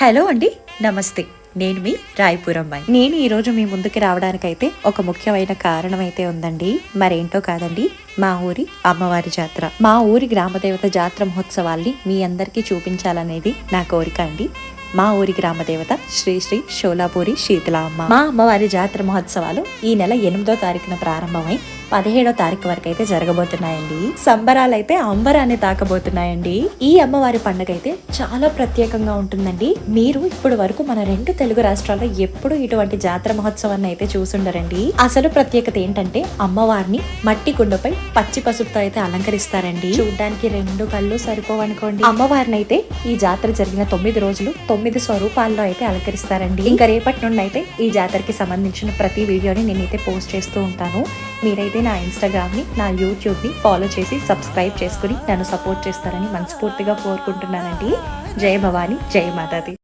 Hello అండి, నమస్తే. నేను మీ రాయపూర్ అమ్మాయి. నేను ఈరోజు మీ ముందుకి రావడానికైతే ఒక ముఖ్యమైన కారణం అయితే ఉందండి. మరేంటో కాదండి, మా ఊరి అమ్మవారి జాతర. మా ఊరి గ్రామదేవత జాతర మహోత్సవాల్ని మీ అందరికీ చూపించాలనేది నా కోరిక అండి. మా ఊరి గ్రామదేవత శ్రీ శ్రీ షోలాపూరి శీతలామ్మ. మా అమ్మవారి జాతర మహోత్సవాలు ఈ నెల 8వ తారీఖున ప్రారంభమై 17వ తారీఖు వరకు అయితే జరగబోతున్నాయండి. సంబరాలు అయితే అంబరాన్ని తాకబోతున్నాయండి. ఈ అమ్మవారి పండుగ అయితే చాలా ప్రత్యేకంగా ఉంటుందండి. మీరు ఇప్పటి వరకు మన 2 తెలుగు రాష్ట్రాల్లో ఎప్పుడు ఇటువంటి జాతర మహోత్సవాన్ని అయితే చూసుండరండి. అసలు ప్రత్యేకత ఏంటంటే అమ్మవారిని మట్టి కుండపై పచ్చి పసుపుతో అయితే అలంకరిస్తారండి. చూడ్డానికి 2 కళ్ళు సరిపోవనుకోండి. అమ్మవారిని అయితే ఈ జాతర జరిగిన 9 రోజులు 9 స్వరూపాల్లో అయితే అలంకరిస్తారండి. ఇంకా రేపటి నుండి అయితే ఈ జాతరకి సంబంధించిన ప్రతి వీడియోని నేనైతే పోస్ట్ చేస్తూ ఉంటాను. మీరైతే నా ఇన్స్టాగ్రామ్ ని, నా యూట్యూబ్ ని ఫాలో చేసి సబ్స్క్రైబ్ చేసుకుని నన్ను సపోర్ట్ చేస్తారని మనస్ఫూర్తిగా కోరుకుంటున్నానండి. జై భవాని, జై మాతాది.